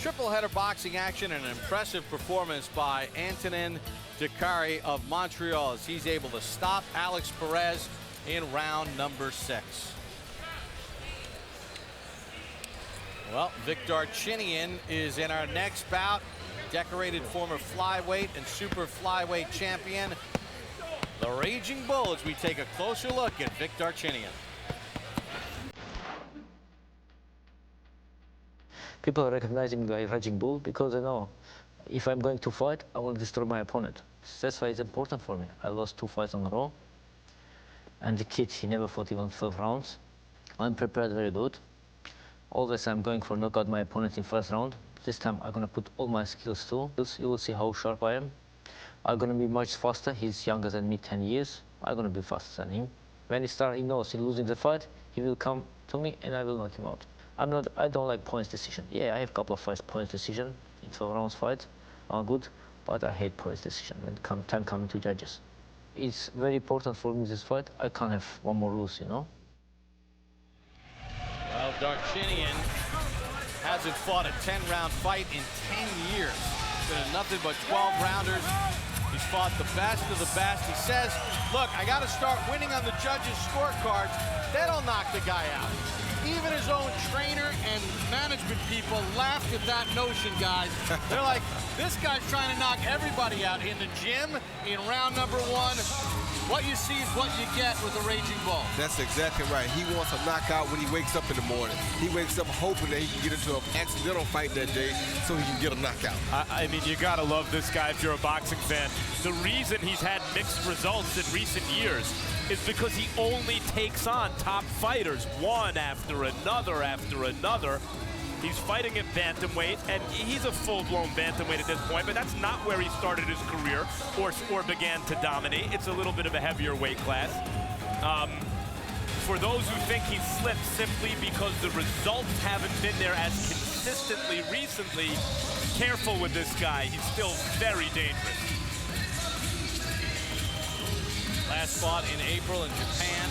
Triple header boxing action and an impressive performance by Antonin Dakari of Montreal as he's able to stop Alex Perez in round number 6. Well, Vic Darchinyan is in our next bout. Decorated former flyweight and super flyweight champion, the Raging Bull, as we take a closer look at Vic Darchinyan. People are recognizing me as Raging Bull because they know if I'm going to fight, I will destroy my opponent. That's why it's important for me. I lost 2 fights in a row. And the kid, he never fought even 12 rounds. I'm prepared very good. Always I'm going for knockout my opponent in first round. This time I'm gonna put all my skills too. You will see how sharp I am. I'm gonna be much faster. He's younger than me 10 years. I'm gonna be faster than him. When he knows he's losing the fight, he will come to me and I will knock him out. I don't like points decision. Yeah, I have a couple of fights points decision in 12 rounds fight. I'm good, but I hate points decision when time coming to judges. It's very important for me this fight. I can't have one more lose, you know. Well, Darchinyan hasn't fought a 10-round fight in 10 years. It's been nothing but 12 rounders. He's fought the best of the best. He says, look, I got to start winning on the judges' scorecards. That'll knock the guy out. Even his own trainer and management people laughed at that notion, guys. They're like, this guy's trying to knock everybody out in the gym in round number 1. What you see is what you get with the Raging Bull. That's exactly right. He wants a knockout when he wakes up in the morning. He wakes up hoping that he can get into an accidental fight that day so he can get a knockout. I mean, you gotta love this guy if you're a boxing fan. The reason he's had mixed results in recent years is because he only takes on top fighters, one after another after another. He's fighting at bantamweight, and he's a full-blown bantamweight at this point, but that's not where he started his career or began to dominate. It's a little bit of a heavier weight class. For those who think he slipped simply because the results haven't been there as consistently recently, careful with this guy. He's still very dangerous. Last fought in April in Japan,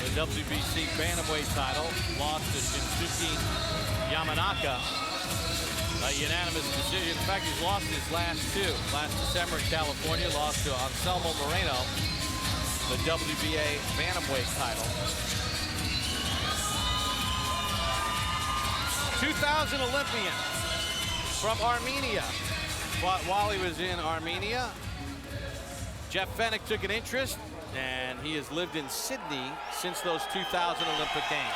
the WBC bantamweight title, lost to Shinsuke Yamanaka, a unanimous decision. In fact, he's lost his last 2. Last December in California, lost to Anselmo Moreno, the WBA bantamweight title. 2000 Olympian from Armenia, but while he was in Armenia, Jeff Fennick took an interest, and he has lived in Sydney since those 2000 Olympic Games.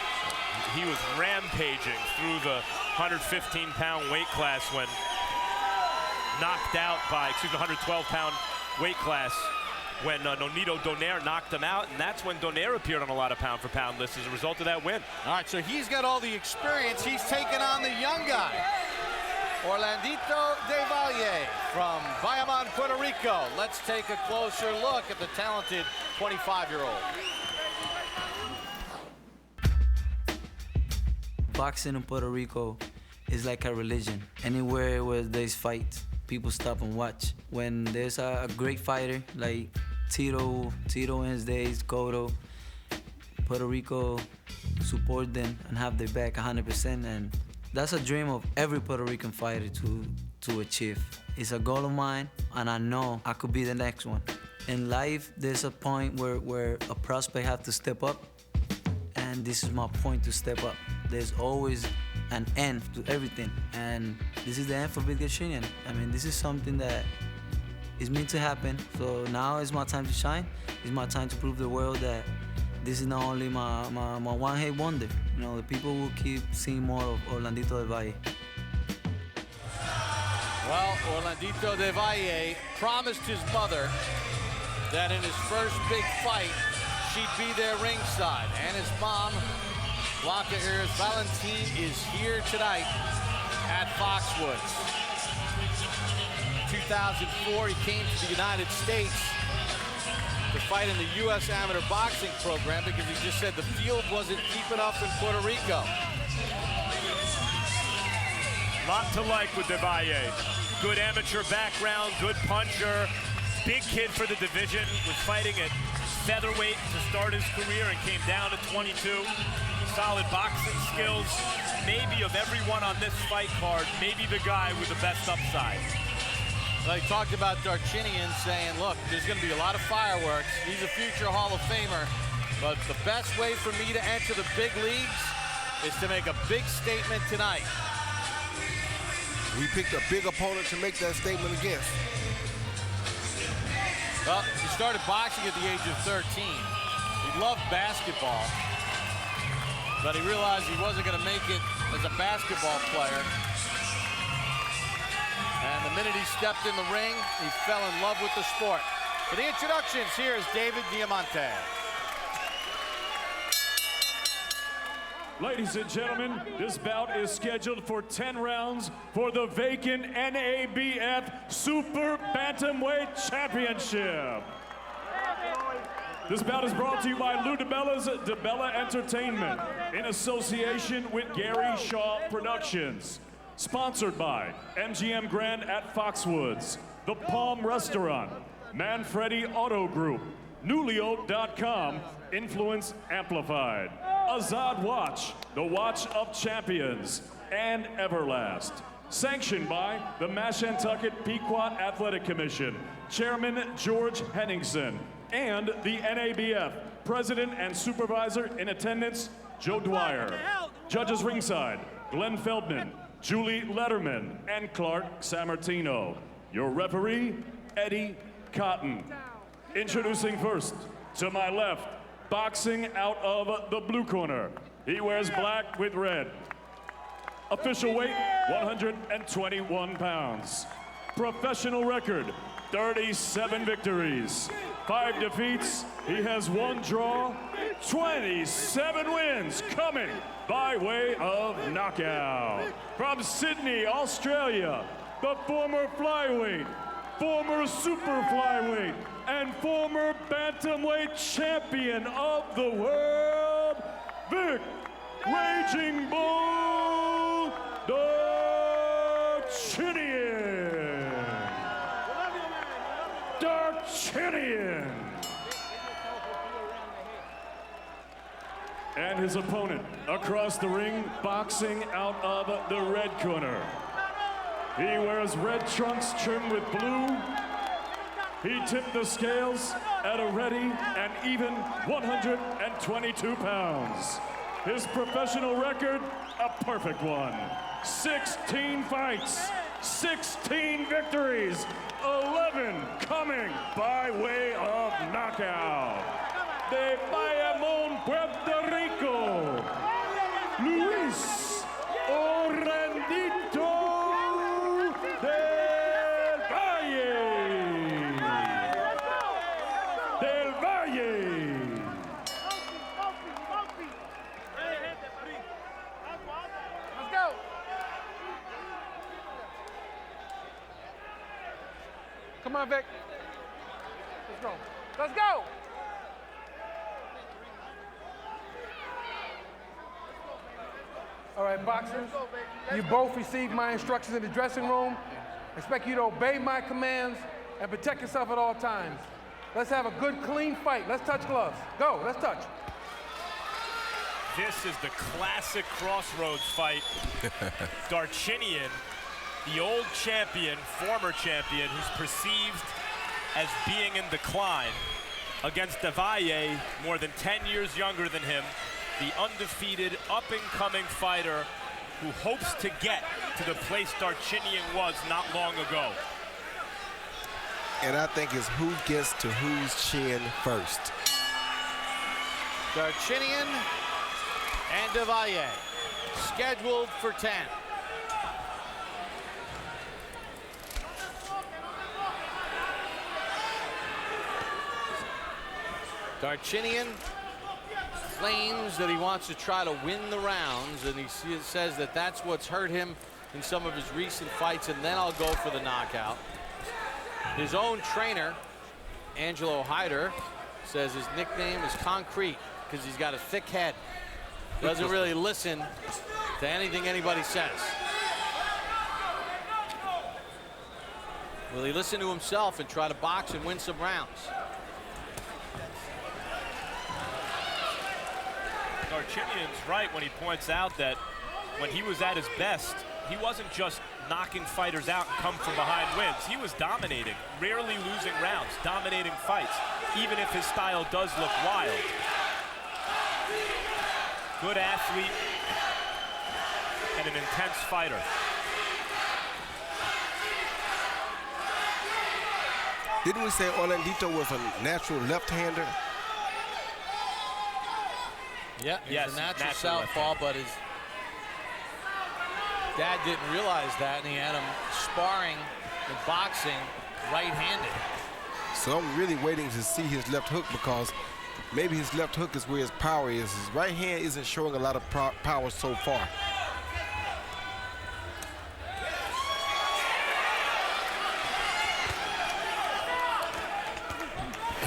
He was rampaging through the 115-pound weight class when knocked out by, 112-pound weight class when Nonito Donaire knocked him out, and that's when Donaire appeared on a lot of pound-for-pound lists as a result of that win. All right, so he's got all the experience. He's taking on the young guy, Orlandito de Valle from Bayamon, Puerto Rico. Let's take a closer look at the talented 25-year-old. Boxing in Puerto Rico is like a religion. Anywhere where there's fights, people stop and watch. When there's a great fighter like Tito in his days, Cotto, Puerto Rico support them and have their back 100%, and that's a dream of every Puerto Rican fighter to achieve. It's a goal of mine, and I know I could be the next one. In life, there's a point where a prospect has to step up, and this is my point to step up. There's always an end to everything, and this is the end for Vic Darchinyan. I mean, this is something that is meant to happen, so now is my time to shine. It's my time to prove the world that this is not only my one-hit wonder. You know, the people will keep seeing more of Orlandito de Valle. Well, Orlandito de Valle promised his mother that in his first big fight, she'd be there ringside. And his mom, Blanca Iris Valentin, is here tonight at Foxwoods. In 2004, he came to the United States to fight in the U.S. Amateur Boxing Program because he just said the field wasn't deep enough in Puerto Rico. Lot to like with De Valle. Good amateur background, good puncher, big kid for the division, was fighting at featherweight to start his career and came down to 22. solid boxing skills. Maybe of everyone on this fight card, maybe the guy with the best upside. Well, he talked about Darchinyan saying, look, there's going to be a lot of fireworks. He's a future Hall of Famer. But the best way for me to enter the big leagues is to make a big statement tonight. He picked a big opponent to make that statement against. Well, he started boxing at the age of 13. He loved basketball, but he realized he wasn't going to make it as a basketball player. And the minute he stepped in the ring, he fell in love with the sport. For the introductions, here is David Diamante. Ladies and gentlemen, this bout is scheduled for 10 rounds for the vacant NABF Super Bantamweight Championship. This bout is brought to you by Lou DiBella's DiBella Entertainment in association with Gary Shaw Productions. Sponsored by MGM Grand at Foxwoods, The Palm Restaurant, Manfredi Auto Group, Nulio.com, Influence Amplified, Azad Watch, the Watch of Champions, and Everlast. Sanctioned by the Mashantucket Pequot Athletic Commission, Chairman George Henningsen, and the NABF, President and Supervisor in attendance, Joe Dwyer. Judges ringside, Glenn Feldman, Julie Letterman, and Clark Sammartino. Your referee, Eddie Cotton. Introducing first, to my left, boxing out of the blue corner. He wears black with red. Official weight, 121 pounds. Professional record, 37 victories, 5 defeats. He has 1 draw, 27 wins, coming by way of knockout. From Sydney, Australia, the former flyweight, former super flyweight, and former bantamweight champion of the world, Vic Raging Bull Darchinyan. Darchinyan. And his opponent across the ring, boxing out of the red corner. He wears red trunks trimmed with blue. He tipped the scales at a ready and even 122 pounds. His professional record, a perfect one. 16 fights, 16 victories, 11 coming by way of knockout. De Bayamón, Puerto Rico, Luis Orlandito del Valle. Del Valle. Let's go. Come on, Vic. Let's go. Let's go. All right, boxers, you both received my instructions in the dressing room. I expect you to obey my commands and protect yourself at all times. Let's have a good, clean fight. Let's touch gloves. Go, let's touch. This is the classic crossroads fight. Darchinyan, the old champion, former champion, who's perceived as being in decline, against Valle, more than 10 years younger than him, the undefeated, up-and-coming fighter who hopes to get to the place Darchinyan was not long ago. And I think it's who gets to whose chin first. Darchinyan and Valle, scheduled for 10. Darchinyan claims that he wants to try to win the rounds, and he says that that's what's hurt him in some of his recent fights, and then I'll go for the knockout. His own trainer, Angelo Hyder, says his nickname is Concrete because he's got a thick head. Doesn't really listen to anything anybody says. Will he listen to himself and try to box and win some rounds? Darchinyan's right when he points out that when he was at his best, he wasn't just knocking fighters out and come from behind wins. He was dominating, rarely losing rounds, dominating fights, even if his style does look wild. Good athlete and an intense fighter. Didn't we say Orlandito was a natural left-hander? Yeah, he's Yes, a natural natural southpaw, but his dad didn't realize that, and he had him sparring in boxing right-handed. So I'm really waiting to see his left hook, because maybe his left hook is where his power is. His right hand isn't showing a lot of power so far.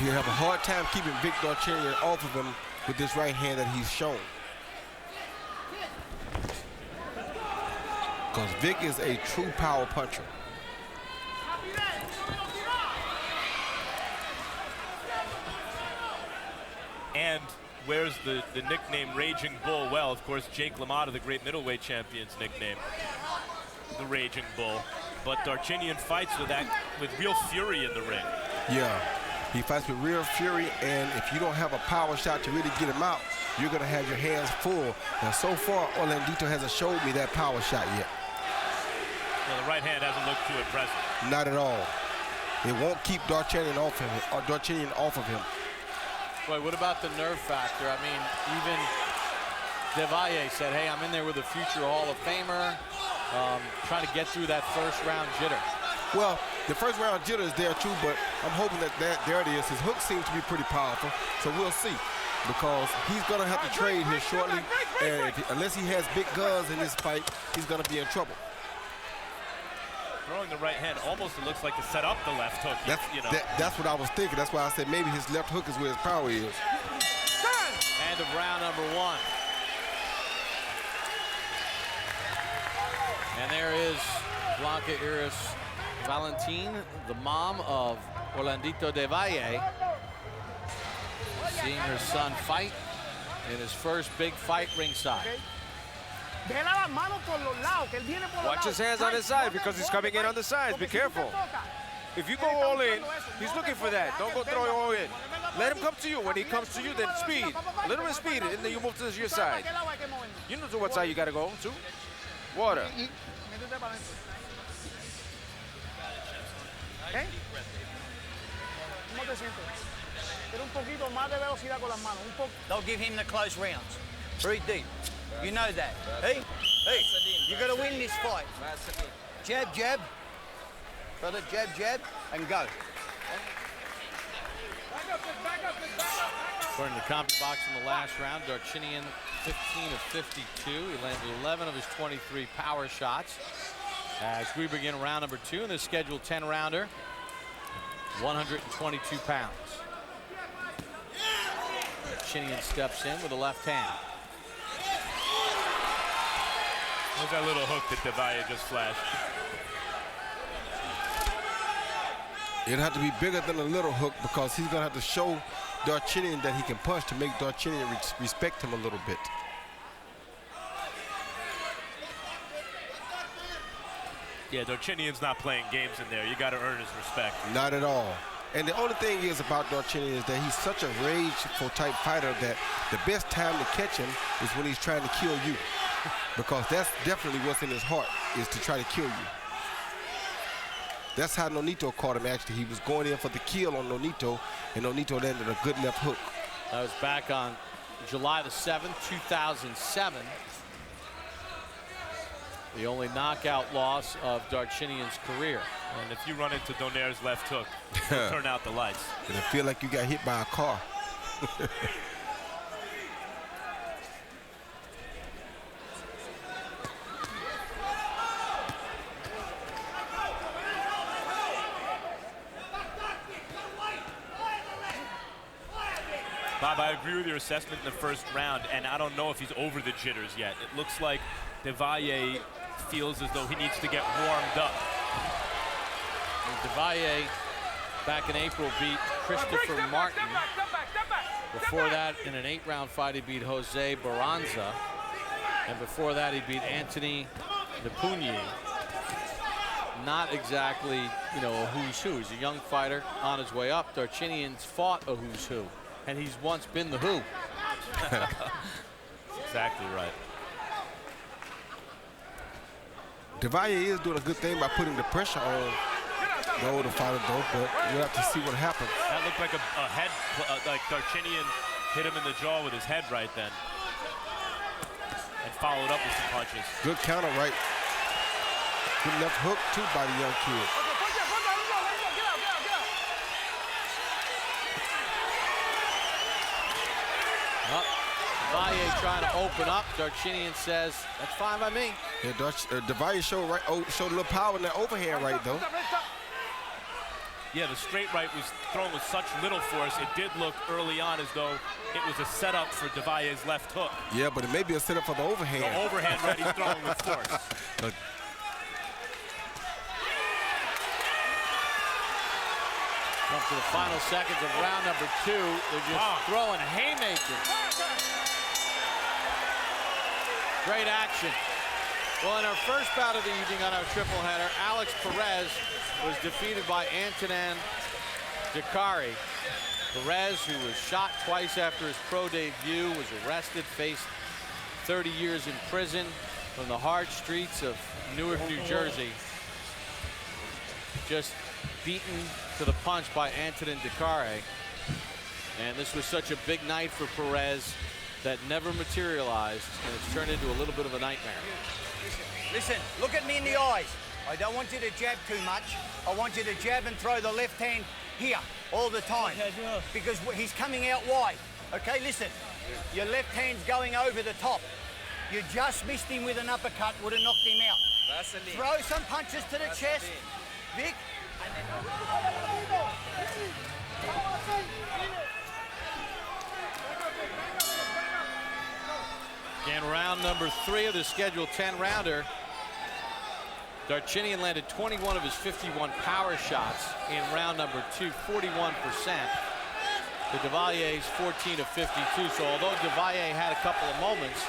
He'll have a hard time keeping Vic Darchinyan off of him with this right hand that he's shown. Because Vic is a true power puncher. And where's the nickname Raging Bull? Well, of course, Jake LaMotta, the great middleweight champion's nickname, the Raging Bull. But Darchinyan fights with real fury in the ring. Yeah, he fights with real fury, and if you don't have a power shot to really get him out, you're gonna have your hands full. And so far, Orlandito hasn't showed me that power shot yet. Well, the right hand hasn't looked too impressive. Not at all. It won't keep Darchinyan off of him. Boy, what about the nerve factor? I mean, even De Valle said, hey, I'm in there with a future Hall of Famer, trying to get through that first round jitter. Well, the first round jitter is there too, but I'm hoping that there it is. His hook seems to be pretty powerful, so we'll see. Because he's gonna have to trade here shortly, and unless he has big guns in this fight, he's gonna be in trouble. Throwing the right hand, almost it looks like to set up the left hook. That's what I was thinking. That's why I said maybe his left hook is where his power is. End of round number one. And there is Blanca Iris Valentin, the mom of Orlandito De Valle, seeing her son fight in his first big fight ringside. Watch his hands on his side, because he's coming in on the sides. Be careful. If you go all in, he's looking for that. Don't go throw all in. Let him come to you. When he comes to you, then speed. A little bit of speed, and then you move to your side. You know to what side you got to go to. Water. They'll give him the close rounds. Breathe deep. You know that. Hey, you got to win this fight. Jab, jab. Brother, jab, jab, and go. According to CompuBox in the last round, Darchinyan 15 of 52. He landed 11 of his 23 power shots. As we begin round number two in the scheduled 10-rounder, 122 pounds. Darchinyan steps in with a left hand. There's that little hook that De Valle just flashed. It'll have to be bigger than a little hook, because he's going to have to show Darchinyan that he can punch to make Darchinyan respect him a little bit. Yeah, Darchinyan's not playing games in there. You got to earn his respect. Not at all. And the only thing is about Darchinyan is that he's such a rageful type fighter that the best time to catch him is when he's trying to kill you. Because that's definitely what's in his heart, is to try to kill you. That's how Nonito caught him, actually. He was going in for the kill on Nonito, and Nonito landed a good left hook. That was back on July the 7th, 2007. The only knockout loss of Darchinyan's career. And if you run into Donaire's left hook, he'll turn out the lights. It'll feel like you got hit by a car. Bob, I agree with your assessment in the first round, and I don't know if he's over the jitters yet. It looks like De Valle feels as though he needs to get warmed up. And De Valle, back in April, beat Christopher Martin Before that, in an 8-round fight, he beat Jose Barranza. And before that, he beat Anthony Nepunier. Not exactly, you know, a who's who. He's a young fighter on his way up. Darchinyan's fought a who's who, and he's once been the who. Exactly right. Valle is doing a good thing by putting the pressure on the older fighter, though, but we'll have to see what happens. That looked like a head, like Darchinyan hit him in the jaw with his head right then. And followed up with some punches. Good counter right. Good left hook, too, by the young kid. Valle trying to open up. Darchinyan says, that's fine by me. Yeah, Valle showed a little power in that overhand right, though. Yeah, the straight right was thrown with such little force. It did look early on as though it was a setup for Valle's left hook. Yeah, but it may be a setup for the overhand. The overhand right he's throwing with force. Up to the final seconds of round number 2. They're just throwing haymakers. Great action. Well, in our first bout of the evening on our triple header, Alex Perez was defeated by Antonin Dakari. Perez, who was shot twice after his pro debut, was arrested, faced 30 years in prison from the hard streets of Newark, New Jersey. Just beaten to the punch by Antonin Dakari. And this was such a big night for Perez that never materialized, and it's turned into a little bit of a nightmare. Listen, look at me in the eyes. I don't want you to jab too much. I want you to jab and throw the left hand here all the time because he's coming out wide. Okay, listen. Your left hand's going over the top. You just missed him with an uppercut, would have knocked him out. Throw some punches to the chest, Vic. Again, round number 3 of the scheduled 10-rounder. Darchinyan landed 21 of his 51 power shots in round number 2, 41%. To Davalle's 14 of 52. So although Valle had a couple of moments,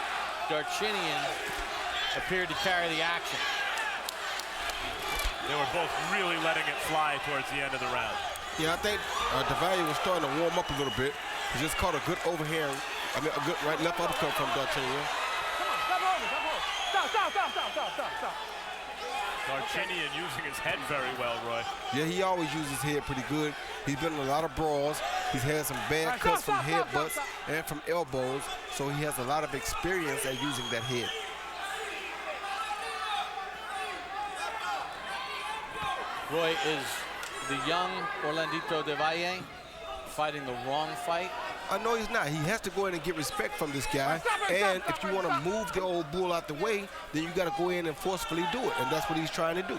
Darchinyan appeared to carry the action. They were both really letting it fly towards the end of the round. Yeah, I think Valle was starting to warm up a little bit. He just caught a good overhand, a good left uppercut from Darchinyan. Stop. Darchinyan using his head very well, Roy. Yeah, he always uses his head pretty good. He's been in a lot of brawls. He's had some bad cuts from headbutts and from elbows, so he has a lot of experience at using that head. Roy, is the young Orlandito de Valle fighting the wrong fight? No, he's not. He has to go in and get respect from this guy. And if you want to move the old bull out the way, then you got to go in and forcefully do it. And that's what he's trying to do.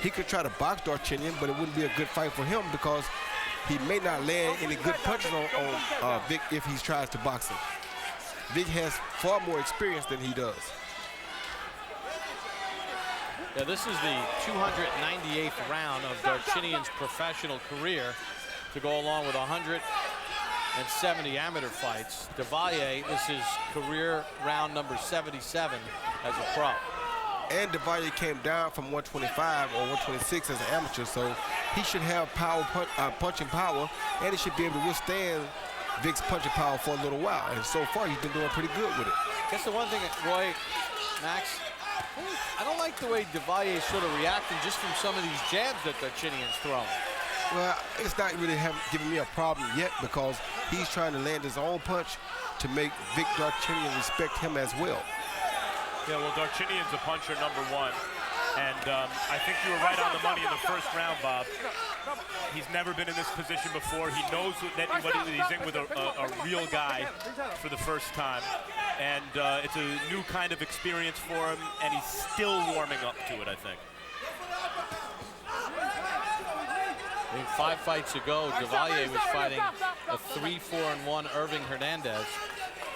He could try to box Darchinyan, but it wouldn't be a good fight for him because he may not land any good punches on Vic if he tries to box him. Vic has far more experience than he does. Yeah, this is the 298th round of Darchinyan's professional career to go along with 170 amateur fights. Valle, this is career round number 77 as a pro. And Valle came down from 125 or 126 as an amateur, so he should have punching power, and he should be able to withstand Vic's punching power for a little while. And so far, he's been doing pretty good with it. Guess the one thing, Roy, Max, I don't like the way Valle is sort of reacting just from some of these jabs that Darchinyan's throwing. Well, it's not really giving me a problem yet because he's trying to land his own punch to make Vic Darchinyan respect him as well. Yeah, well, Darchinyan's a puncher number 1. And I think you were right on the money in the first round, Bob. He's never been in this position before. He knows that he's in with a real guy for the first time. And it's a new kind of experience for him, and he's still warming up to it, I think. I mean, 5 fights ago, Valle was fighting a 3-4-1 Irving Hernandez.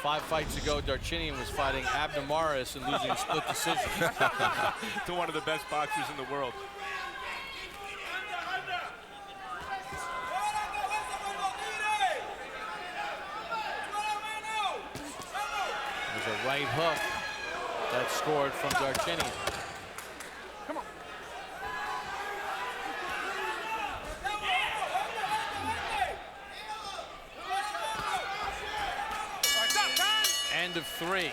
5 fights ago, Darchinyan was fighting Abner Morris and losing a split decision. To one of the best boxers in the world. was a right hook that scored from Darchinyan. Come on. End of 3.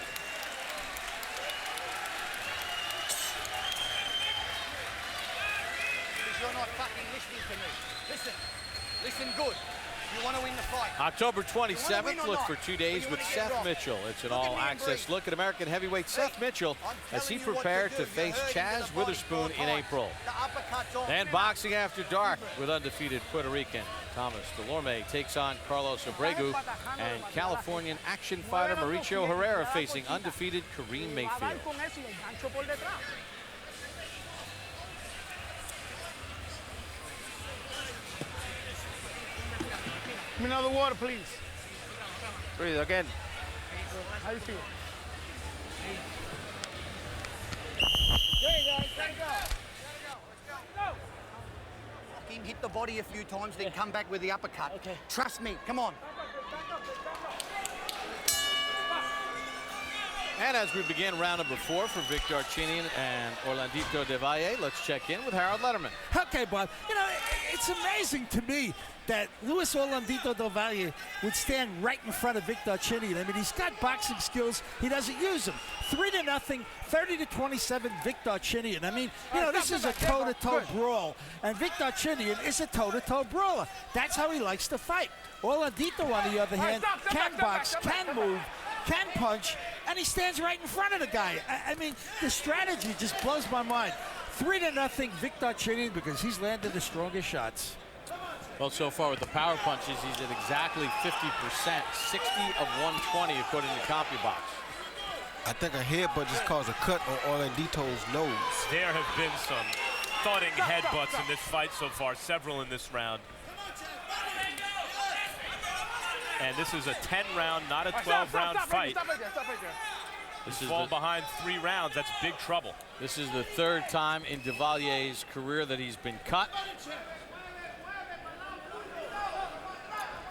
You're not fucking listening to me. Listen. Listen good. You want to win the fight. October 27th, look for 2 days with Seth Mitchell. It's an all-access look at American heavyweight Seth Mitchell as he prepared to face Chaz Witherspoon in April. And boxing after dark with undefeated Puerto Rican Thomas Delorme takes on Carlos Abregu, and Californian action fighter Mauricio Herrera facing undefeated Kareem Mayfield. Give me another water, please. Breathe again. How you feel? Fucking hit the body a few times, then come back with the uppercut. Okay. Trust me. Come on. And as we begin round number 4 for Vic Darchinyan and Orlandito de Valle, let's check in with Harold Letterman. Okay, Bob. You know, it's amazing to me that Luis Orlandito del Valle would stand right in front of Vic Darchinyan. I mean, he's got boxing skills. He doesn't use them. 3-0, 30-27, Vic Darchinyan. I mean, you know, this is a toe-to-toe brawl, and Vic Darchinyan is a toe-to-toe brawler. That's how he likes to fight. Orlandito, on the other hand, can box, can move, can punch, and he stands right in front of the guy. I mean, the strategy just blows my mind. 3-0 Vic Darchinyan because he's landed the strongest shots. Well, so far with the power punches, he's at exactly 50%, 60 of 120 according to CompuBox. I think a headbutt just caused a cut on Orlandito's nose. There have been some thudding headbutts in this fight so far, several in this round. And this is a 10-round, not a 12-round fight. This is fall behind 3 rounds. That's big trouble. This is the 3rd time in de Valle's career that he's been cut.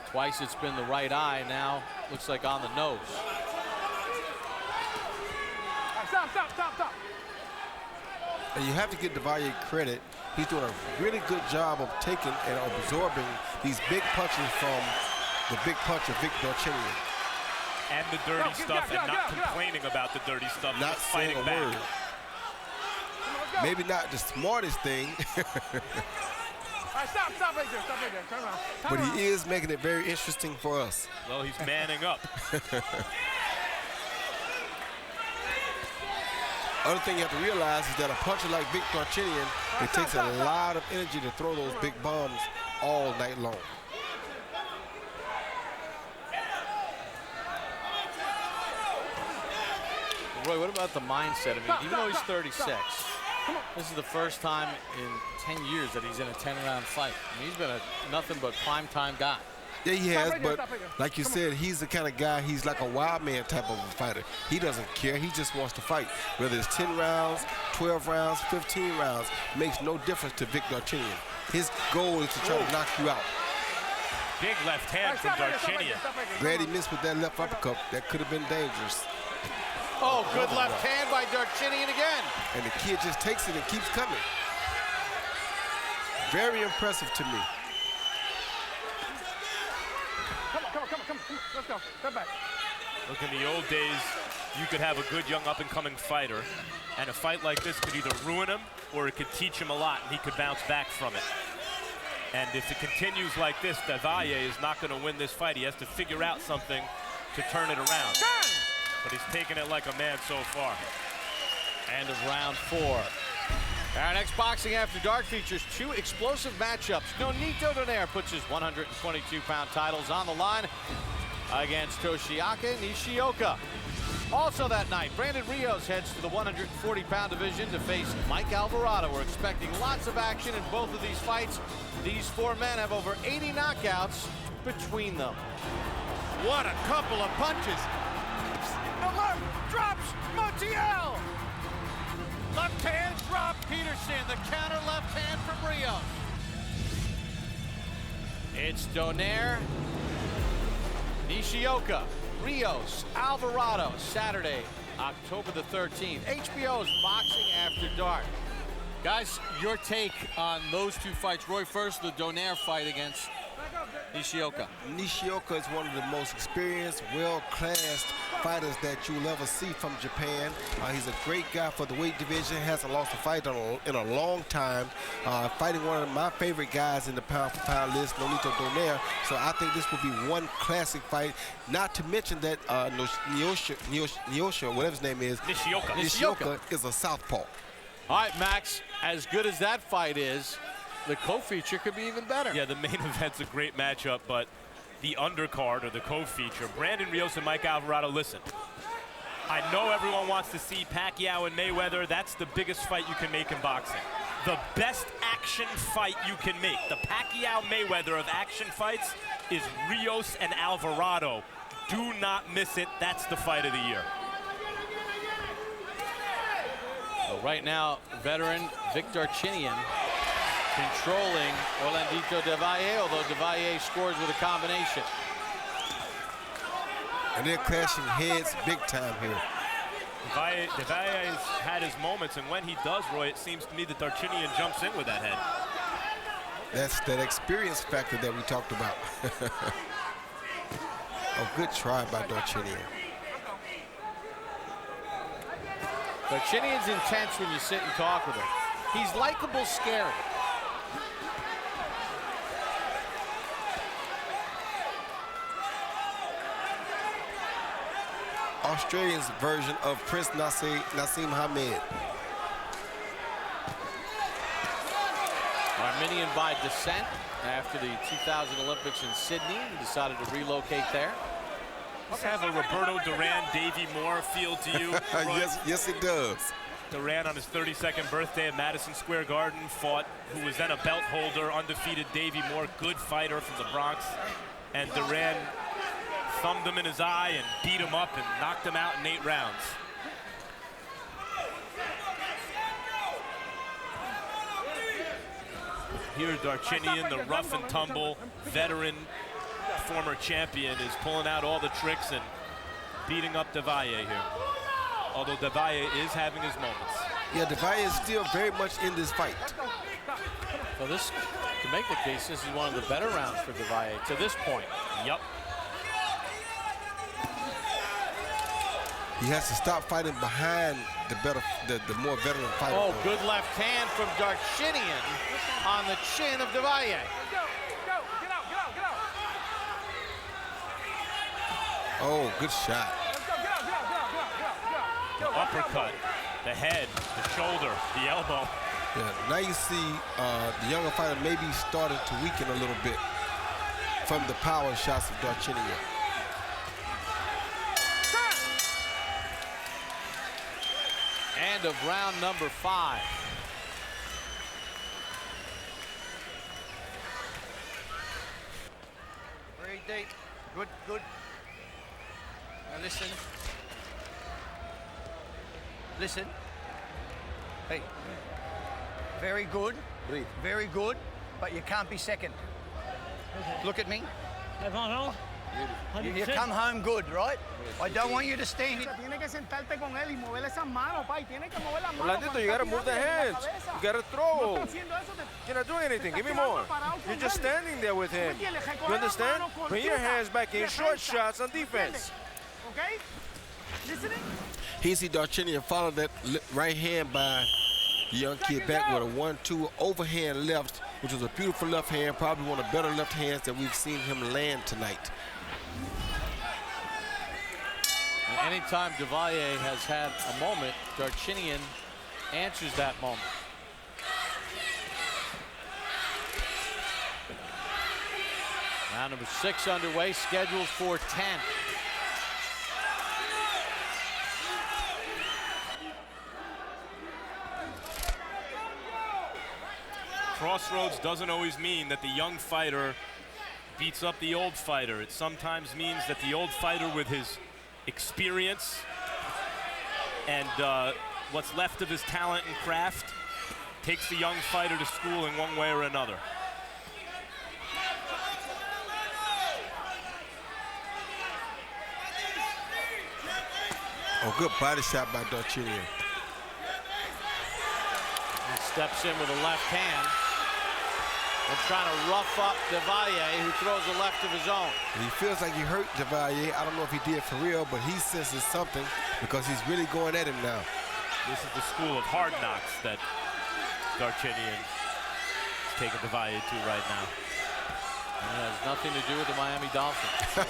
Twice it's been the right eye. Now looks like on the nose. Stop. And you have to give de Valle credit. He's doing a really good job of taking and absorbing these big punches from the big puncher, Vic Darchinyan. And the dirty stuff, and not complaining about the dirty stuff. Not saying a word. Maybe not the smartest thing. Stop right there. Turn around. But he is making it very interesting for us. Well, he's manning up. Other thing you have to realize is that a puncher like Vic Darchinyan, it takes a lot of energy to throw those big bombs all night long. Roy, what about the mindset? I mean, even though he's 36, this is the first time in 10 years that he's in a 10-round fight. I mean, he's been a nothing but prime-time guy. Yeah, he has, but like you said, he's the kind of guy, he's like a wild man type of a fighter. He doesn't care. He just wants to fight. Whether it's 10 rounds, 12 rounds, 15 rounds, makes no difference to Vic Darchinyan. His goal is to try to knock you out. Big left hand from Darchinyan. Glad he missed with that left uppercut. That could have been dangerous. Oh, good left hand by Darchinyan again. And the kid just takes it and keeps coming. Very impressive to me. Come on. Let's go. Step back. Look, in the old days, you could have a good young up-and-coming fighter, and a fight like this could either ruin him or it could teach him a lot, and he could bounce back from it. And if it continues like this, de Valle is not going to win this fight. He has to figure out something to turn it around. But he's taking it like a man so far. End of round 4. Our next Boxing After Dark features 2 explosive matchups. Nonito Donaire puts his 122-pound titles on the line against Toshiaki Nishioka. Also that night, Brandon Rios heads to the 140-pound division to face Mike Alvarado. We're expecting lots of action in both of these fights. These 4 men have over 80 knockouts between them. What a couple of punches. Alert! Drops Montiel! Left hand drop Peterson. The counter left hand from Rios. It's Donaire, Nishioka. Rios, Alvarado, Saturday, October the 13th. HBO's Boxing After Dark. Guys, your take on those two fights. Roy, first, the Donaire fight against Nishioka. Nishioka is one of the most experienced, well-classed fighters that you'll ever see from Japan. He's a great guy for the weight division, hasn't lost a fight in a long time. Fighting one of my favorite guys in the pound-for-pound list, Nonito Donaire. So I think this will be one classic fight. Not to mention that Nishioka, whatever his name is, Nishioka is a southpaw. All right, Max, as good as that fight is, the co-feature could be even better. Yeah, the main event's a great matchup, but the undercard or the co-feature, Brandon Rios and Mike Alvarado, listen. I know everyone wants to see Pacquiao and Mayweather. That's the biggest fight you can make in boxing. The best action fight you can make. The Pacquiao-Mayweather of action fights is Rios and Alvarado. Do not miss it. That's the fight of the year. Well, right now, veteran Vic Darchinyan controlling Orlandito de Valle, although de Valle scores with a combination. And they're clashing heads big time here. De Valle's had his moments, and when he does, Roy, it seems to me that Darchinyan jumps in with that head. That's that experience factor that we talked about. A good try by Darchinyan. Darchinyan's intense when you sit and talk with him. He's likable, scary. Australia's version of Prince Nassim Hamed. Armenian by descent after the 2000 Olympics in Sydney. He decided to relocate there. Does have a Roberto Duran, Davey Moore feel to you, Roy? Yes, it does. Duran on his 32nd birthday at Madison Square Garden fought who was then a belt holder, undefeated Davey Moore, good fighter from the Bronx. And Duran thumbed him in his eye and beat him up and knocked him out in 8 rounds. Here, Darchinyan, the rough and tumble veteran, former champion, is pulling out all the tricks and beating up de Valle here. Although de Valle is having his moments. Yeah, de Valle is still very much in this fight. So this can make the case this is one of the better rounds for de Valle to this point. Yep. He has to stop fighting behind the more veteran fighter. Oh, good left hand from Darchinyan on the chin of de Valle. Oh, good shot. The uppercut, the head, the shoulder, the elbow. Yeah, now you see the younger fighter maybe starting to weaken a little bit from the power shots of Darchinyan. End of round number 5. Very deep. Good, good. Now listen. Listen. Hey. Very good. Breathe. Very good. But you can't be second. Look at me. You come home good, right? I don't want you to stand here. Orlandito, you gotta move the hands. You gotta throw. You're not doing anything. Give me more. You're just standing there with him. You understand? Bring your hands back in. Short shots on defense. Okay? Listening? He see Darchinyan follow that right hand by the young kid back with a 1-2 overhand left, which was a beautiful left hand, probably one of the better left hands that we've seen him land tonight. And anytime de Valle has had a moment, Darchinyan answers that moment. Round number 6 underway, scheduled for 10. Crossroads doesn't always mean that the young fighter beats up the old fighter. It sometimes means that the old fighter with his experience and what's left of his talent and craft takes the young fighter to school in one way or another. Oh, good body shot by Darchinyan. He steps in with a left hand and trying to rough up Valle, who throws a left of his own. He feels like he hurt Valle. I don't know if he did for real, but he senses something because he's really going at him now. This is the school of hard knocks that Darchinyan is taking Valle to right now. And it has nothing to do with the Miami Dolphins.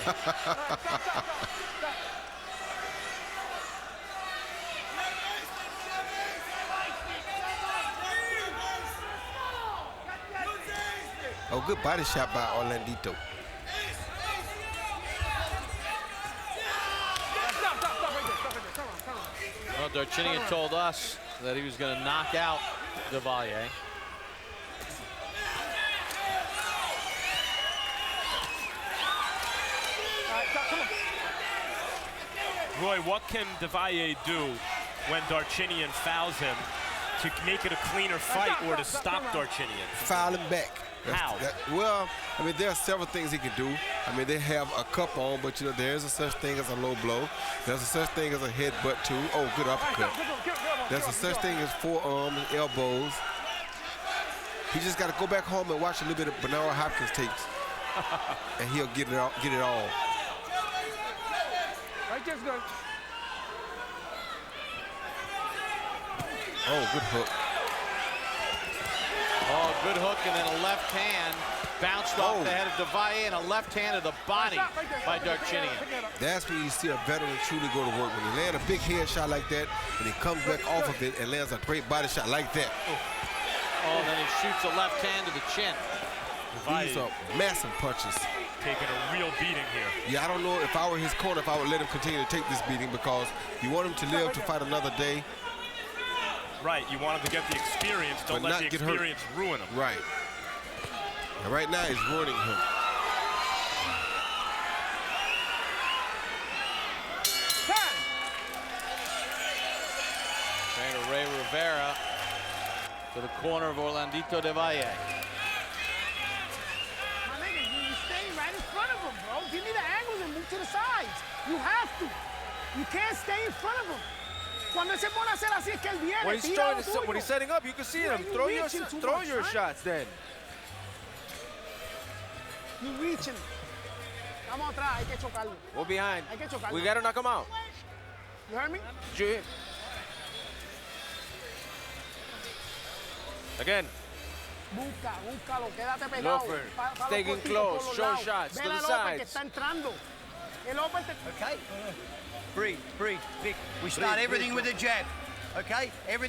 Oh, good body shot by Orlandito. Well, Darchinyan told us that he was going to knock out Valle. Roy, what can Valle do when Darchinyan fouls him to make it a cleaner fight or to stop Darchinyan? Foul him back. How? Well, I mean, there are several things he can do. I mean, they have a cup on, but, you know, there is a such thing as a low blow. There's a such thing as a headbutt, too. Oh, good uppercut. There's a such thing as forearms, elbows. He just got to go back home and watch a little bit of Bernard Hopkins tapes, and he'll get it all. Right there's good. Oh, good hook. Oh, good hook and then a left hand bounced off the head of Valle and a left hand to the body by Darchinyan. That's when you see a veteran truly go to work. When he lands a big head shot like that, and he comes back off of it and lands a great body shot like that. Oh, then he shoots a left hand to the chin. These are massive punches. Taking a real beating here. Yeah, I don't know if I were his corner, if I would let him continue to take this beating, because you want him to live to fight another day. Right, you want him to get the experience. Don't let the experience ruin him. Right. And right now, he's ruining him. Trainer Ray Rivera to the corner of Orlandito Valle. You stay right in front of him, bro. Give me the angles and move to the sides. You have to. You can't stay in front of him. Cuando él se pone a hacer así es que él viene. When he's setting up, you can see him. Throw your shots then. You reaching. Vamos atrás, hay que chocarlo. We're behind. Hay que chocarlo. We gotta knock him out. You heard me? Shoot him. Again. Búscalo, quédate pegado. Lofer, staying close, show shots to the sides. Está entrando. Okay. Breathe. Vic, we start everything with a jab. Okay? Everything.